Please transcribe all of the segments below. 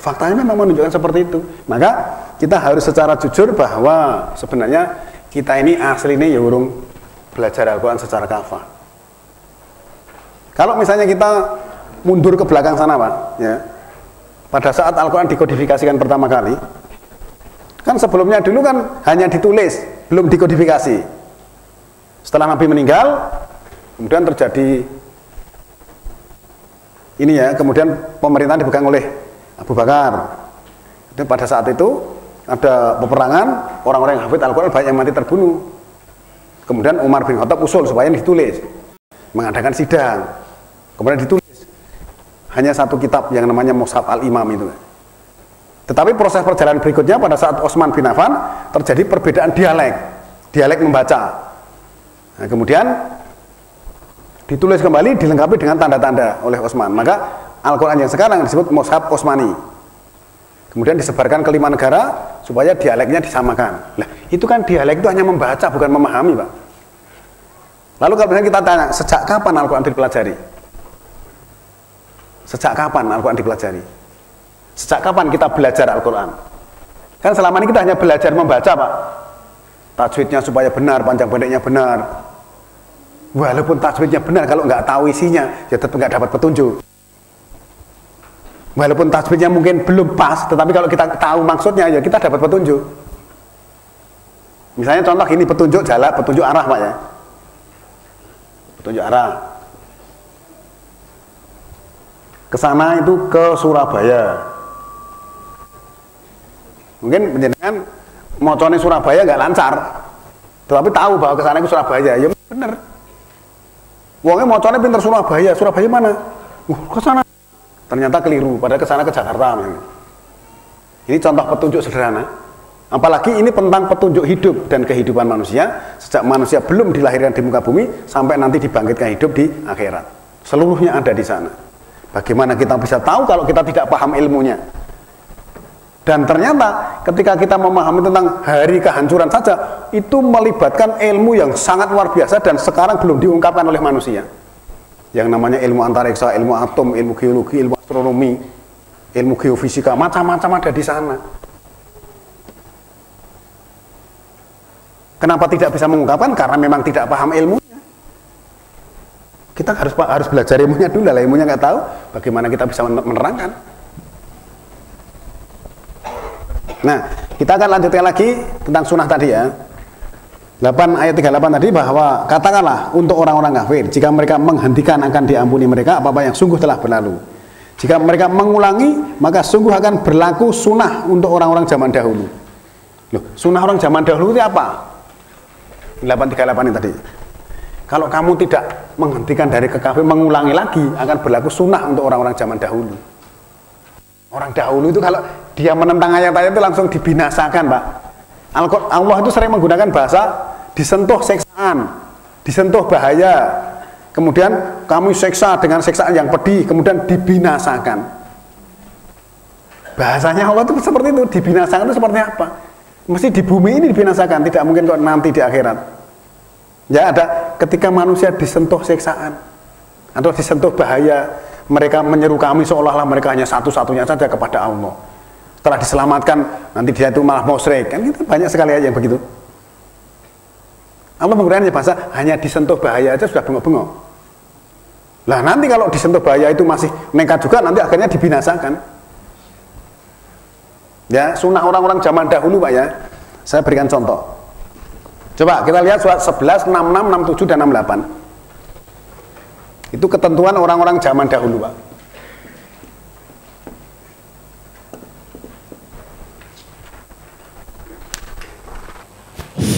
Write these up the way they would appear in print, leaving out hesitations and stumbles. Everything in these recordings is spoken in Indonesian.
Faktanya memang menunjukkan seperti itu. Maka kita harus secara jujur bahwa sebenarnya kita ini aslinya ya urung belajar Al-Quran secara kafah. Kalau misalnya kita mundur ke belakang sana Pak, ya, pada saat Al-Quran dikodifikasikan pertama kali, kan sebelumnya dulu kan hanya ditulis, belum dikodifikasi. Setelah Nabi meninggal, kemudian terjadi ini ya, kemudian pemerintahan dipegang oleh Abu Bakar. Dan pada saat itu ada peperangan, orang-orang yang hafid Al-Quran banyak yang mati terbunuh. Kemudian Umar bin Khattab usul supaya ditulis, mengadakan sidang, kemudian ditulis. Hanya satu kitab yang namanya Mushaf Al-Imam itu. Tetapi proses perjalanan berikutnya pada saat Utsman bin Affan terjadi perbedaan dialek membaca. Nah, kemudian ditulis kembali, dilengkapi dengan tanda-tanda oleh Utsman. Maka Al-Quran yang sekarang disebut Mushaf Utsmani. Kemudian disebarkan ke 5 negara supaya dialeknya disamakan. Nah, itu kan dialek itu hanya membaca, bukan memahami, Pak. Lalu kalau misalnya kita tanya, sejak kapan Al-Quran dipelajari? Sejak kapan Al-Quran dipelajari? Sejak kapan kita belajar Al-Quran? Kan selama ini kita hanya belajar membaca, Pak. Tajwidnya supaya benar, panjang pendeknya benar. Walaupun tajwidnya benar, kalau nggak tahu isinya, ya tetap nggak dapat petunjuk. Walaupun tajwidnya mungkin belum pas, tetapi kalau kita tahu maksudnya, ya kita dapat petunjuk. Misalnya contoh ini petunjuk jalan, petunjuk arah, Pak ya. Petunjuk arah. Kesana itu ke Surabaya. Mungkin penjenengan mocone Surabaya nggak lancar, tetapi tahu bahwa kesana itu Surabaya, ya bener. Wongnya mocone pinter Surabaya, Surabaya mana? Kesana. Ternyata keliru, padahal kesana ke Jakarta. Ini contoh petunjuk sederhana. Apalagi ini tentang petunjuk hidup dan kehidupan manusia sejak manusia belum dilahirkan di muka bumi sampai nanti dibangkitkan hidup di akhirat. Seluruhnya ada di sana. Bagaimana kita bisa tahu kalau kita tidak paham ilmunya? Dan ternyata ketika kita memahami tentang hari kehancuran saja, itu melibatkan ilmu yang sangat luar biasa dan sekarang belum diungkapkan oleh manusia. Yang namanya ilmu antariksa, ilmu atom, ilmu geologi, ilmu astronomi, ilmu geofisika, macam-macam ada di sana. Kenapa tidak bisa mengungkapkan? Karena memang tidak paham ilmunya. Kita harus belajar ilmunya dulu lah, ilmunya nggak tahu, bagaimana kita bisa menerangkan. Nah, kita akan lanjutkan lagi tentang sunnah tadi ya. 8 ayat 38 tadi bahwa katakanlah untuk orang-orang kafir, jika mereka menghentikan akan diampuni mereka apa-apa yang sungguh telah berlalu. Jika mereka mengulangi, maka sungguh akan berlaku sunnah untuk orang-orang zaman dahulu. Loh, sunnah orang zaman dahulu itu apa? 838 ini tadi. Kalau kamu tidak menghentikan dari kekafir, mengulangi lagi, akan berlaku sunnah untuk orang-orang zaman dahulu. Orang dahulu itu kalau dia menentang ayat-ayat itu langsung dibinasakan, Pak. Allah itu sering menggunakan bahasa disentuh seksaan, disentuh bahaya, kemudian kamu seksa dengan seksaan yang pedih, kemudian dibinasakan. Bahasanya Allah itu seperti itu, dibinasakan itu seperti apa? Mesti di bumi ini dibinasakan, tidak mungkin kok nanti di akhirat. Ya ada ketika manusia disentuh seksaan atau disentuh bahaya, mereka menyeru kami seolah-olah mereka hanya satu-satunya saja kepada Allah. Setelah diselamatkan, nanti dia itu malah musyrik. Kan itu banyak sekali aja yang begitu. Allah menggunakan bahasa hanya disentuh bahaya aja sudah bengok-bengok. Lah nanti kalau disentuh bahaya itu masih nekat juga, nanti akhirnya dibinasakan. Ya, sunnah orang-orang zaman dahulu, Pak ya. Saya berikan contoh. Coba kita lihat surat 11, 66, 67 dan 68. Itu ketentuan orang-orang zaman dahulu, Pak.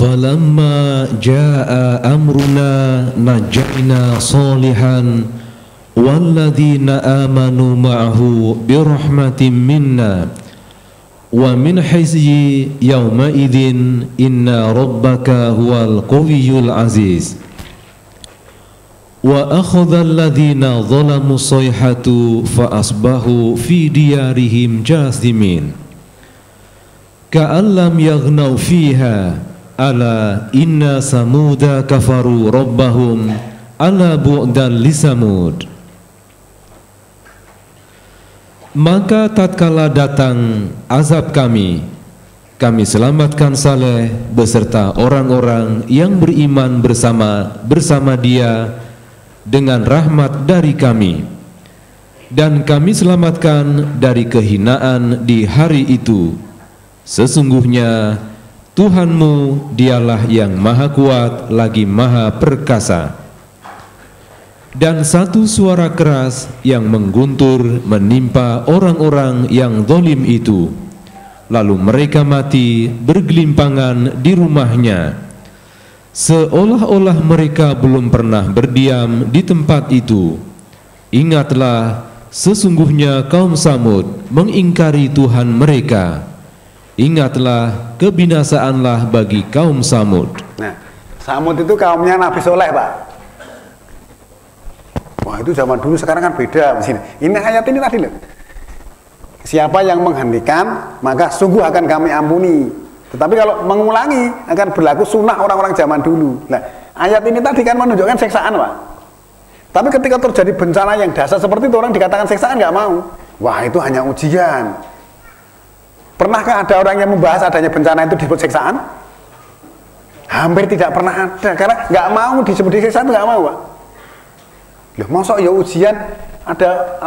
Falamma jaa amruna najjayna salihan walladzina amanu ma'ahu birahmatin minna wa min hizyi yawma idzin inna rabbaka huwal qawiyyul aziz wa akhadha alladhina zalamu sayhatu fa asbahu fi diyarihim jathimin ka'an lam yaghnaw fiha ala inna samuda kafaru rabbahum ala bu'dan li samud. Maka tatkala datang azab kami selamatkan Saleh beserta orang-orang yang beriman bersama dia dengan rahmat dari kami, dan kami selamatkan dari kehinaan di hari itu. Sesungguhnya Tuhanmu dialah yang maha kuat lagi maha perkasa. Dan satu suara keras yang mengguntur menimpa orang-orang yang zalim itu, lalu mereka mati bergelimpangan di rumahnya, seolah-olah mereka belum pernah berdiam di tempat itu. Ingatlah, sesungguhnya kaum Samud mengingkari Tuhan mereka. Ingatlah, kebinasaanlah bagi kaum Samud. Nah, Samud itu kaumnya Nabi Soleh, Pak. Wah, itu zaman dulu, sekarang kan beda. Ini ayat ini tadi loh. Siapa yang menghentikan, maka sungguh akan kami ampuni. Tetapi kalau mengulangi, akan berlaku sunnah orang-orang zaman dulu. Nah, ayat ini tadi kan menunjukkan seksaan, Pak. Tapi ketika terjadi bencana yang dahsyat seperti itu, orang dikatakan seksaan, nggak mau. Wah, itu hanya ujian. Pernahkah ada orang yang membahas adanya bencana itu disebut seksaan? Hampir tidak pernah ada, karena nggak mau disebut seksaan, nggak mau, Pak. Loh, masa ya ujian ada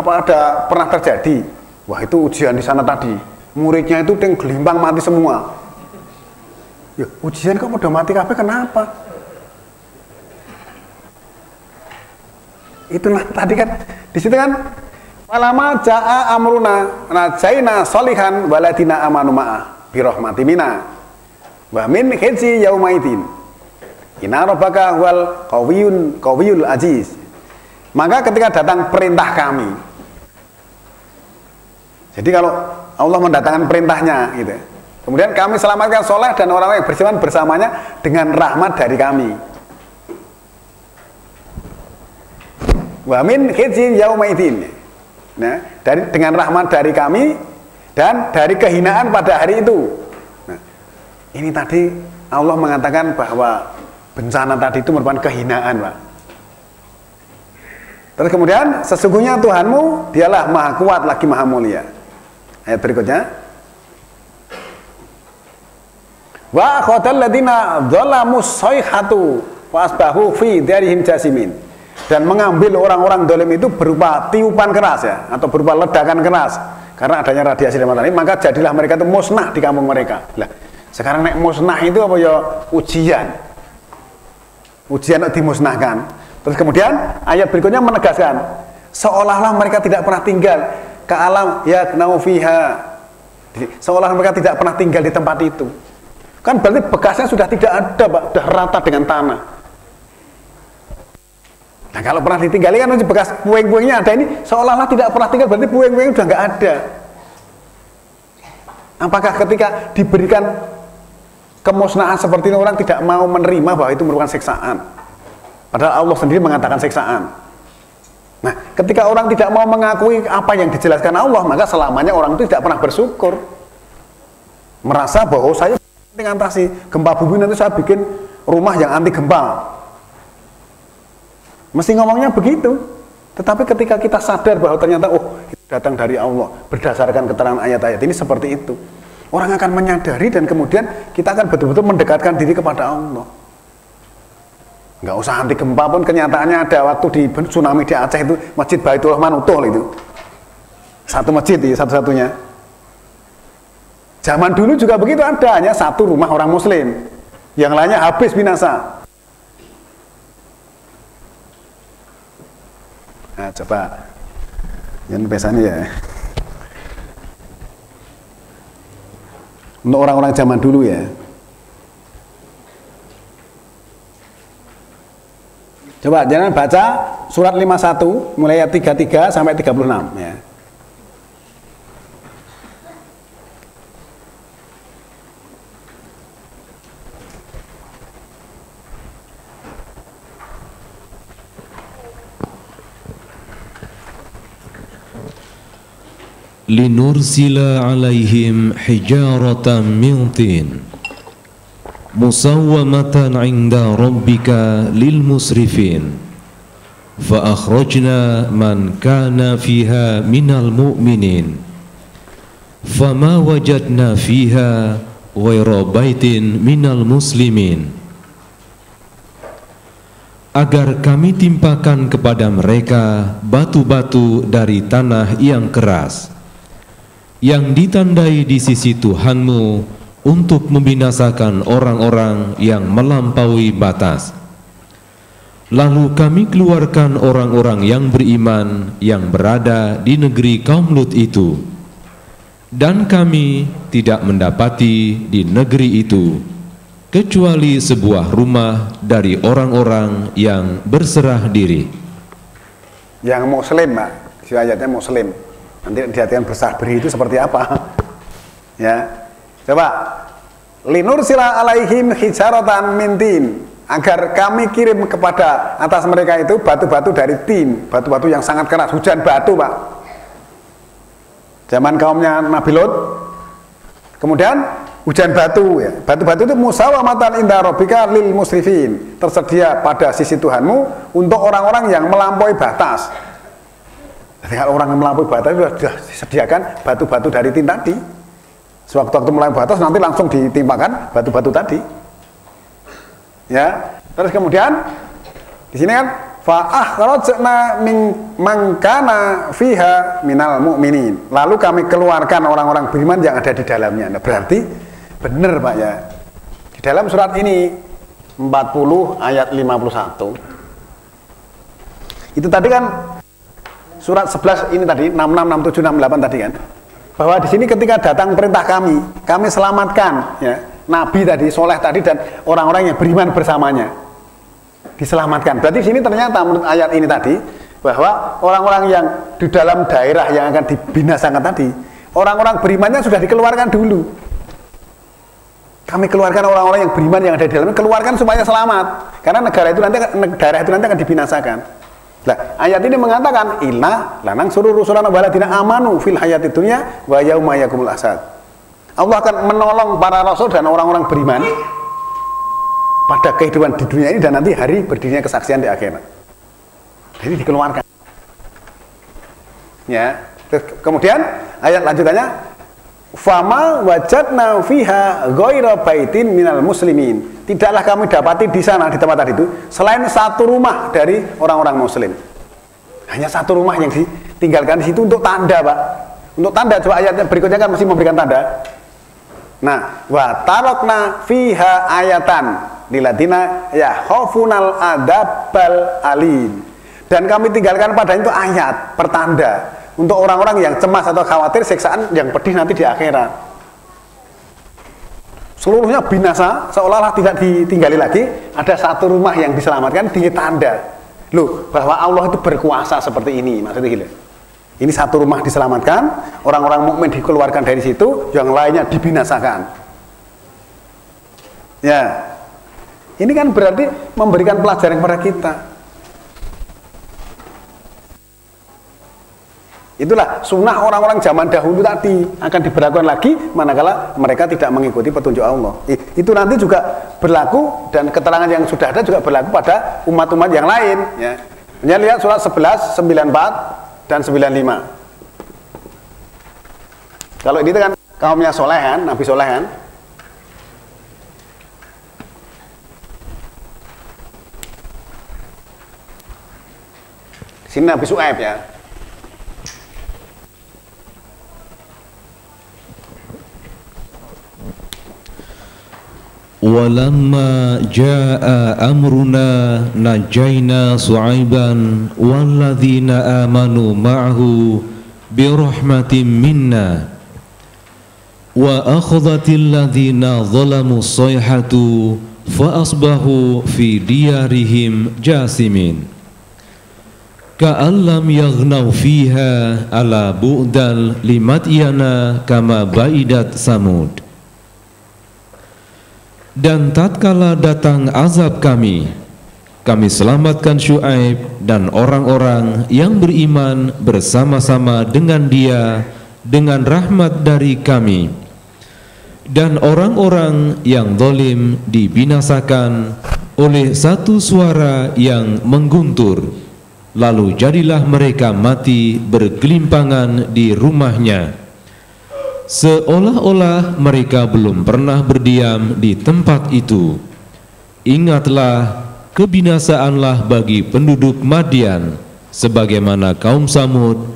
pernah terjadi? Wah, itu ujian di sana tadi. Muridnya itu gelimbang mati semua. Ya, ujian kok udah mati kabeh, kenapa? Itulah tadi kan di situ kan, walama jaa amruna najaina solihan waladina amanu ma'ah bi rahmati minna wa min khizyi yaumaidin inna rabbaka huwal qawiyyul aziz. Maka ketika datang perintah kami, jadi kalau Allah mendatangkan perintahnya gitu, kemudian kami selamatkan Soleh dan orang-orang yang beriman bersamanya dengan rahmat dari kami. Wa min khizyi yaumaidin. Nah, dengan rahmat dari kami dan dari kehinaan pada hari itu. Nah, ini tadi Allah mengatakan bahwa bencana tadi itu merupakan kehinaan, Pak. Terus kemudian sesungguhnya Tuhanmu dialah maha kuat lagi maha mulia. Ayat berikutnya, wa akhadhal ladina dzalamus sayhatu fa asbahu fi darihim jasimin. Dan mengambil orang-orang dolim itu berupa tiupan keras, ya, atau berupa ledakan keras karena adanya radiasi dan matahari, maka jadilah mereka itu musnah di kampung mereka. Lah, sekarang nek musnah itu apa ya? Ujian dimusnahkan. Terus kemudian ayat berikutnya menegaskan seolah-olah mereka tidak pernah tinggal ke alam ya naufiha, seolah mereka tidak pernah tinggal di tempat itu. Kan berarti bekasnya sudah tidak ada, Pak, sudah rata dengan tanah. Nah, kalau pernah ditinggali kan bekas puing-puingnya ada, ini seolah-olah tidak pernah tinggal, berarti puing-puingnya sudah nggak ada. Apakah ketika diberikan kemusnahan seperti ini orang tidak mau menerima bahwa itu merupakan seksaan? Padahal Allah sendiri mengatakan seksaan. Nah, ketika orang tidak mau mengakui apa yang dijelaskan Allah, maka selamanya orang itu tidak pernah bersyukur. Merasa bahwa saya mengatasi gempa bumi, nanti saya bikin rumah yang anti gempa. Mesti ngomongnya begitu. Tetapi ketika kita sadar bahwa ternyata itu datang dari Allah berdasarkan keterangan ayat-ayat ini seperti itu, orang akan menyadari dan kemudian kita akan betul-betul mendekatkan diri kepada Allah. Nggak usah anti gempa pun, kenyataannya ada waktu di tsunami di Aceh itu Masjid Baitur Rahman utuh itu. Satu masjid ya, satu-satunya. Zaman dulu juga begitu, ada hanya satu rumah orang muslim, yang lainnya habis binasa. Nah, coba yang pesannya ya. Untuk orang-orang zaman dulu ya. Coba jangan baca surat 51 mulai ayat 33 sampai 36 ya. linursila alaihim hijaratan min tin musawwamatan 'inda rabbika lil musrifin fa akhrajna man kana fiha minal mu'minin fama wajadna fiha ghaira baitin minal muslimin, agar kami timpakan kepada mereka batu-batu dari tanah yang keras yang ditandai di sisi Tuhanmu untuk membinasakan orang-orang yang melampaui batas. Lalu kami keluarkan orang-orang yang beriman yang berada di negeri kaum Lut itu, dan kami tidak mendapati di negeri itu kecuali sebuah rumah dari orang-orang yang berserah diri. Yang muslim, Pak. Si ayatnya muslim. Nanti diartikan berserah diri itu seperti apa? Ya. Coba. Linursila alaihim hijaratan min tin, agar kami kirim kepada atas mereka itu batu-batu dari tin, batu-batu yang sangat keras, hujan batu, Pak. Zaman kaumnya Nabi Lut. Kemudian hujan batu, ya. Batu-batu itu musawamatan inda rabbika lil musrifin, tersedia pada sisi Tuhanmu untuk orang-orang yang melampaui batas. Jadi kalau orang yang melampaui batas sudah disediakan batu-batu dari tin tadi. Sewaktu-waktu melampaui batas nanti langsung ditimpakan batu-batu tadi. Ya. Terus kemudian di sini kan fa akhrajna min mangkana fiha minal mu'minin. Lalu kami keluarkan orang-orang beriman yang ada di dalamnya. Nah, berarti benar, Pak, ya. Di dalam surat ini 40 ayat 51. Itu tadi kan surat 11 ini tadi 66 67 68 tadi kan. Bahwa di sini ketika datang perintah kami selamatkan, ya. Nabi tadi, soleh tadi, dan orang-orang yang beriman bersamanya diselamatkan. Berarti di sini ternyata menurut ayat ini tadi bahwa orang-orang yang di dalam daerah yang akan dibinasakan tadi, orang-orang berimannya sudah dikeluarkan dulu. Kami keluarkan orang-orang yang beriman yang ada di dalamnya, keluarkan supaya selamat. Karena daerah itu nanti akan dibinasakan. Nah, ayat ini mengatakan inna lanang suruh rusulana waladina amanu fil hayati dunya wa yauma yakumul asad. Allah akan menolong para rasul dan orang-orang beriman pada kehidupan di dunia ini dan nanti hari berdirinya kesaksian di akhirat. Jadi dikeluarkan. Ya. Kemudian ayat lanjutannya fama wajadna fiha ghaira baitin minal muslimin. Tidaklah kami dapati di sana, di tempat tadi itu, selain satu rumah dari orang-orang muslim. Hanya satu rumah yang ditinggalkan di situ untuk tanda, Pak. Untuk tanda, coba ayatnya berikutnya kan masih memberikan tanda. Nah, wa tarokna fiha ayatan liladina ya khaufunal adabal alim. Dan kami tinggalkan pada itu ayat pertanda untuk orang-orang yang cemas atau khawatir siksaan yang pedih nanti di akhirat. Seluruhnya binasa, seolah-olah tidak ditinggali lagi. Ada satu rumah yang diselamatkan, ini tanda loh bahwa Allah itu berkuasa seperti ini. Maksudnya gila, ini satu rumah diselamatkan, orang-orang mukmin dikeluarkan dari situ, yang lainnya dibinasakan. Ya, ini kan berarti memberikan pelajaran kepada kita. Itulah sunnah orang-orang zaman dahulu tadi akan diberlakukan lagi manakala mereka tidak mengikuti petunjuk Allah. Itu nanti juga berlaku, dan keterangan yang sudah ada juga berlaku pada umat-umat yang lain. Ya, lihat surat 11, 94 dan 95. Kalau ini kan kaumnya Solehan, Nabi Solehan. Sini Nabi Su'aib, ya. Walamma jaa amruna najayna Su'aiban walladzina amanu ma'ahu birahmatin minna wa akhadhatil ladzina zalamu sayhatu fa asbahu fi diyarihim jasimin ka'allam yaghnaw fiha ala bu'dal limatyana kama baidat samud. Dan tatkala datang azab kami selamatkan Syuaib dan orang-orang yang beriman bersama-sama dengan dia dengan rahmat dari kami, dan orang-orang yang zalim dibinasakan oleh satu suara yang mengguntur. lalu jadilah mereka mati bergelimpangan di rumahnya, seolah-olah mereka belum pernah berdiam di tempat itu. Ingatlah, kebinasaanlah bagi penduduk Madian, sebagaimana kaum Samud